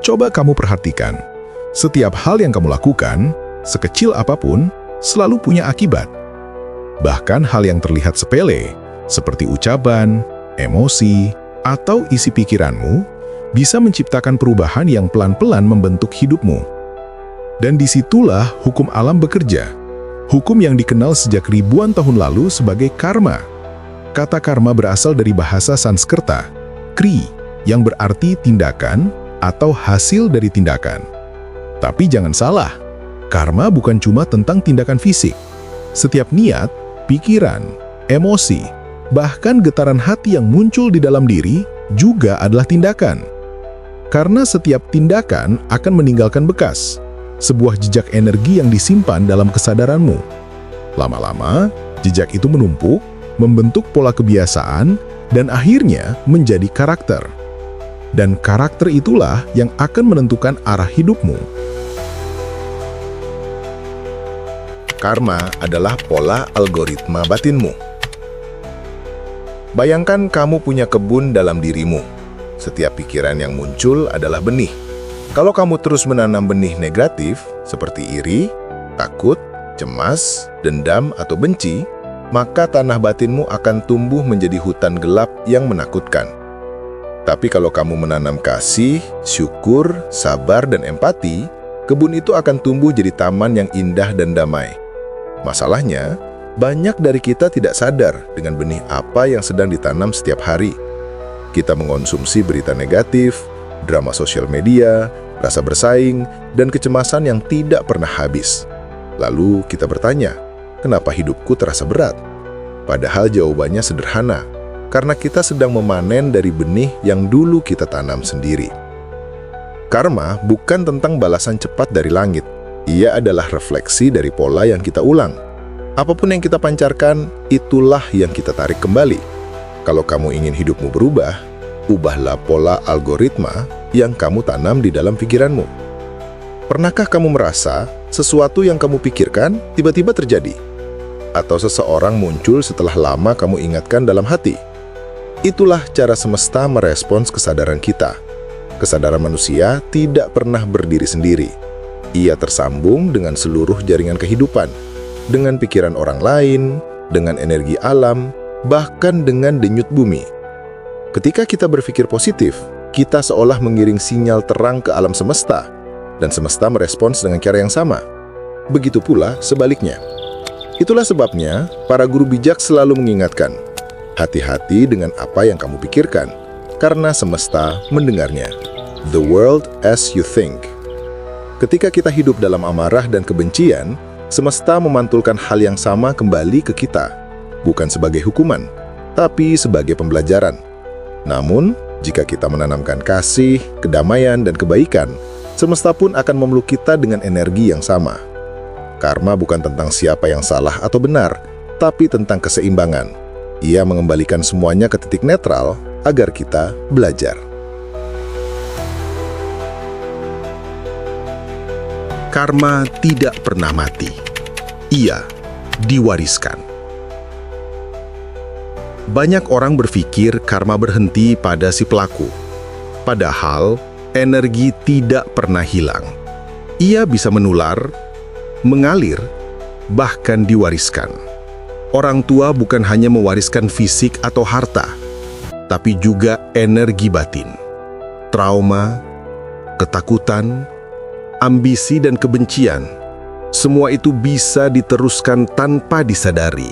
Coba kamu perhatikan, setiap hal yang kamu lakukan, sekecil apapun, selalu punya akibat. Bahkan hal yang terlihat sepele, seperti ucapan, emosi, atau isi pikiranmu, bisa menciptakan perubahan yang pelan-pelan membentuk hidupmu. Dan disitulah hukum alam bekerja. Hukum yang dikenal sejak ribuan tahun lalu sebagai karma. Kata karma berasal dari bahasa Sanskerta, kri, yang berarti tindakan atau hasil dari tindakan. Tapi jangan salah, karma bukan cuma tentang tindakan fisik. Setiap niat, pikiran, emosi, bahkan getaran hati yang muncul di dalam diri juga adalah tindakan. Karena setiap tindakan akan meninggalkan bekas, sebuah jejak energi yang disimpan dalam kesadaranmu. Lama-lama, jejak itu menumpuk, membentuk pola kebiasaan, dan akhirnya menjadi karakter. Dan karakter itulah yang akan menentukan arah hidupmu. Karma adalah pola algoritma batinmu. Bayangkan kamu punya kebun dalam dirimu. Setiap pikiran yang muncul adalah benih. Kalau kamu terus menanam benih negatif, seperti iri, takut, cemas, dendam, atau benci, maka tanah batinmu akan tumbuh menjadi hutan gelap yang menakutkan. Tapi kalau kamu menanam kasih, syukur, sabar, dan empati, kebun itu akan tumbuh jadi taman yang indah dan damai. Masalahnya, banyak dari kita tidak sadar dengan benih apa yang sedang ditanam setiap hari. Kita mengonsumsi berita negatif, drama sosial media, rasa bersaing, dan kecemasan yang tidak pernah habis. Lalu kita bertanya, kenapa hidupku terasa berat? Padahal jawabannya sederhana, karena kita sedang memanen dari benih yang dulu kita tanam sendiri. Karma bukan tentang balasan cepat dari langit. Ia adalah refleksi dari pola yang kita ulang. Apapun yang kita pancarkan, itulah yang kita tarik kembali. Kalau kamu ingin hidupmu berubah, ubahlah pola algoritma yang kamu tanam di dalam pikiranmu. Pernahkah kamu merasa sesuatu yang kamu pikirkan tiba-tiba terjadi? Atau seseorang muncul setelah lama kamu ingatkan dalam hati? Itulah cara semesta merespons kesadaran kita. Kesadaran manusia tidak pernah berdiri sendiri. Ia tersambung dengan seluruh jaringan kehidupan, dengan pikiran orang lain, dengan energi alam, bahkan dengan denyut bumi. Ketika kita berpikir positif, kita seolah mengiring sinyal terang ke alam semesta, dan semesta merespons dengan cara yang sama. Begitu pula sebaliknya. Itulah sebabnya para guru bijak selalu mengingatkan, hati-hati dengan apa yang kamu pikirkan, karena semesta mendengarnya. The world as you think. Ketika kita hidup dalam amarah dan kebencian, semesta memantulkan hal yang sama kembali ke kita, bukan sebagai hukuman, tapi sebagai pembelajaran. Namun, jika kita menanamkan kasih, kedamaian, dan kebaikan, semesta pun akan memeluk kita dengan energi yang sama. Karma bukan tentang siapa yang salah atau benar, tapi tentang keseimbangan. Ia mengembalikan semuanya ke titik netral agar kita belajar. Karma tidak pernah mati. Ia diwariskan. Banyak orang berpikir karma berhenti pada si pelaku. Padahal, energi tidak pernah hilang. Ia bisa menular, mengalir, bahkan diwariskan. Orang tua bukan hanya mewariskan fisik atau harta, tapi juga energi batin, trauma, ketakutan, ambisi, dan kebencian. Semua itu bisa diteruskan tanpa disadari.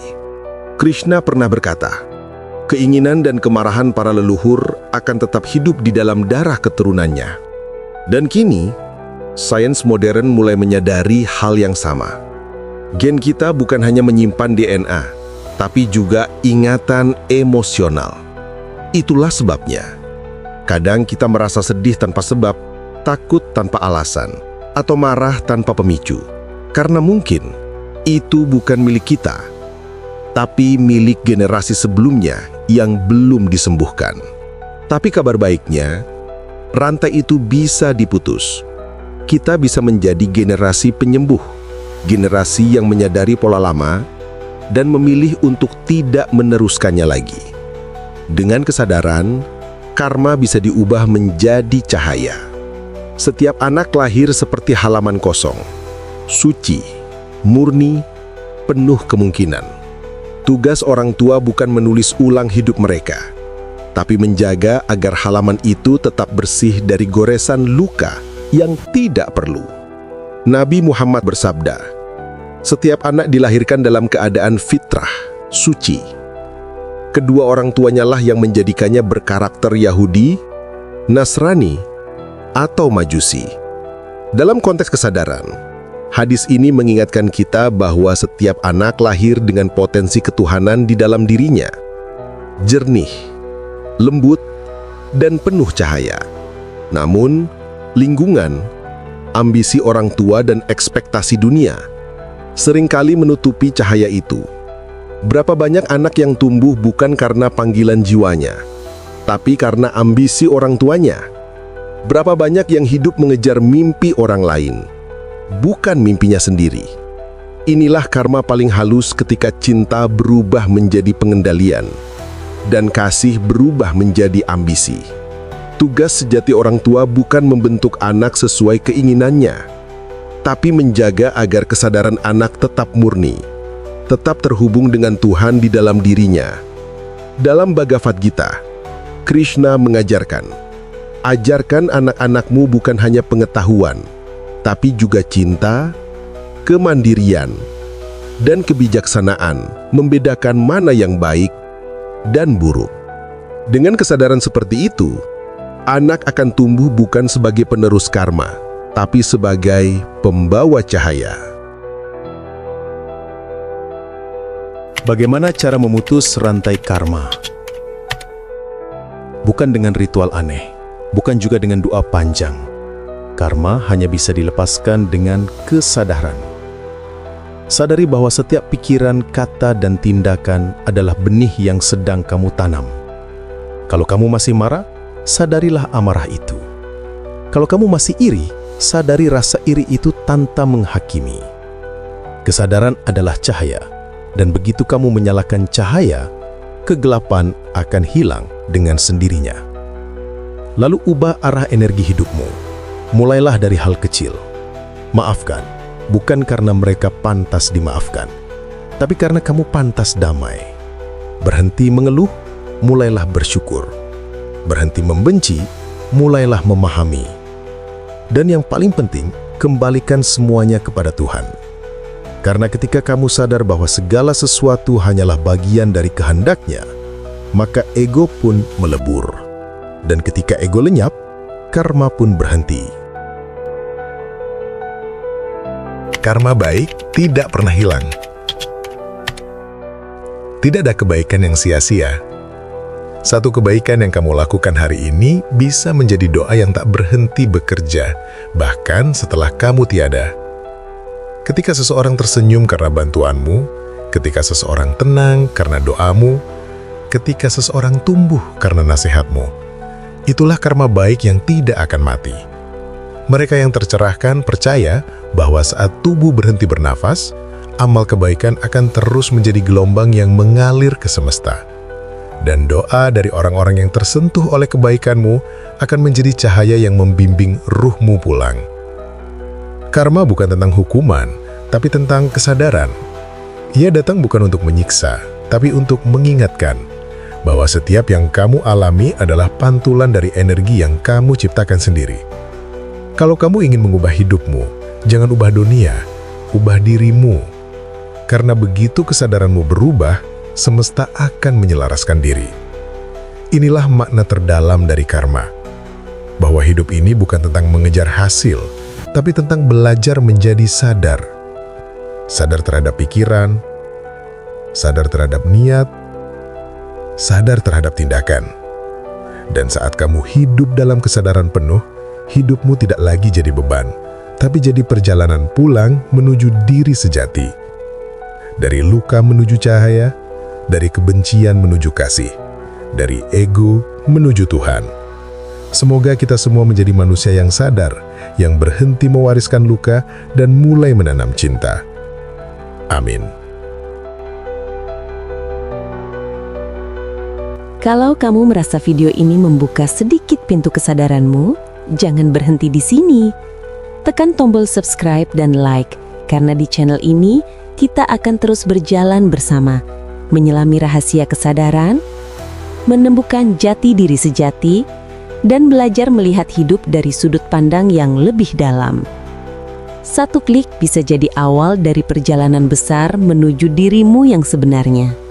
Krishna pernah berkata, keinginan dan kemarahan para leluhur akan tetap hidup di dalam darah keturunannya. Dan kini, sains modern mulai menyadari hal yang sama. Gen kita bukan hanya menyimpan DNA, tapi juga ingatan emosional. Itulah sebabnya, kadang kita merasa sedih tanpa sebab, takut tanpa alasan, atau marah tanpa pemicu. Karena mungkin itu bukan milik kita, tapi milik generasi sebelumnya yang belum disembuhkan. Tapi kabar baiknya, rantai itu bisa diputus. Kita bisa menjadi generasi penyembuh, generasi yang menyadari pola lama dan memilih untuk tidak meneruskannya lagi. Dengan kesadaran, karma bisa diubah menjadi cahaya. Setiap anak lahir seperti halaman kosong, suci, murni, penuh kemungkinan. Tugas orang tua bukan menulis ulang hidup mereka, tapi menjaga agar halaman itu tetap bersih dari goresan luka yang tidak perlu. Nabi Muhammad bersabda, "Setiap anak dilahirkan dalam keadaan fitrah, suci. Kedua orang tuanya lah yang menjadikannya berkarakter Yahudi, Nasrani, atau Majusi." Dalam konteks kesadaran, hadis ini mengingatkan kita bahwa setiap anak lahir dengan potensi ketuhanan di dalam dirinya. Jernih, lembut, dan penuh cahaya. Namun, lingkungan, ambisi orang tua, dan ekspektasi dunia seringkali menutupi cahaya itu. Berapa banyak anak yang tumbuh bukan karena panggilan jiwanya, tapi karena ambisi orang tuanya? Berapa banyak yang hidup mengejar mimpi orang lain, bukan mimpinya sendiri? Inilah karma paling halus ketika cinta berubah menjadi pengendalian dan kasih berubah menjadi ambisi. Tugas sejati orang tua bukan membentuk anak sesuai keinginannya, tapi menjaga agar kesadaran anak tetap murni, tetap terhubung dengan Tuhan di dalam dirinya. Dalam Bhagavad Gita, Krishna mengajarkan, "Ajarkan anak-anakmu bukan hanya pengetahuan, tapi juga cinta, kemandirian, dan kebijaksanaan, membedakan mana yang baik dan buruk." Dengan kesadaran seperti itu, anak akan tumbuh bukan sebagai penerus karma, tapi sebagai pembawa cahaya. Bagaimana cara memutus rantai karma? Bukan dengan ritual aneh, bukan juga dengan doa panjang. Karma hanya bisa dilepaskan dengan kesadaran. Sadari bahwa setiap pikiran, kata, dan tindakan adalah benih yang sedang kamu tanam. Kalau kamu masih marah, sadarilah amarah itu. Kalau kamu masih iri, sadari rasa iri itu tanpa menghakimi. Kesadaran adalah cahaya, dan begitu kamu menyalakan cahaya, kegelapan akan hilang dengan sendirinya. Lalu ubah arah energi hidupmu. Mulailah dari hal kecil. Maafkan, bukan karena mereka pantas dimaafkan, tapi karena kamu pantas damai. Berhenti mengeluh, mulailah bersyukur. Berhenti membenci, mulailah memahami. Dan yang paling penting, kembalikan semuanya kepada Tuhan. Karena ketika kamu sadar bahwa segala sesuatu hanyalah bagian dari kehendaknya, maka ego pun melebur. Dan ketika ego lenyap, karma pun berhenti. Karma baik tidak pernah hilang. Tidak ada kebaikan yang sia-sia. Satu kebaikan yang kamu lakukan hari ini bisa menjadi doa yang tak berhenti bekerja, bahkan setelah kamu tiada. Ketika seseorang tersenyum karena bantuanmu, ketika seseorang tenang karena doamu, ketika seseorang tumbuh karena nasihatmu, itulah karma baik yang tidak akan mati. Mereka yang tercerahkan percaya bahwa saat tubuh berhenti bernafas, amal kebaikan akan terus menjadi gelombang yang mengalir ke semesta. Dan doa dari orang-orang yang tersentuh oleh kebaikanmu akan menjadi cahaya yang membimbing ruhmu pulang. Karma bukan tentang hukuman, tapi tentang kesadaran. Ia datang bukan untuk menyiksa, tapi untuk mengingatkan bahwa setiap yang kamu alami adalah pantulan dari energi yang kamu ciptakan sendiri. Kalau kamu ingin mengubah hidupmu, jangan ubah dunia, ubah dirimu. Karena begitu kesadaranmu berubah, semesta akan menyelaraskan diri. Inilah makna terdalam dari karma, bahwa hidup ini bukan tentang mengejar hasil, tapi tentang belajar menjadi sadar. Sadar terhadap pikiran, sadar terhadap niat, sadar terhadap tindakan. Dan saat kamu hidup dalam kesadaran penuh, hidupmu tidak lagi jadi beban, tapi jadi perjalanan pulang menuju diri sejati. Dari luka menuju cahaya, dari kebencian menuju kasih, dari ego menuju Tuhan. Semoga kita semua menjadi manusia yang sadar, yang berhenti mewariskan luka dan mulai menanam cinta. Amin. Kalau kamu merasa video ini membuka sedikit pintu kesadaranmu, jangan berhenti di sini. Tekan tombol subscribe dan like, karena di channel ini kita akan terus berjalan bersama, menyelami rahasia kesadaran, menemukan jati diri sejati, dan belajar melihat hidup dari sudut pandang yang lebih dalam. Satu klik bisa jadi awal dari perjalanan besar menuju dirimu yang sebenarnya.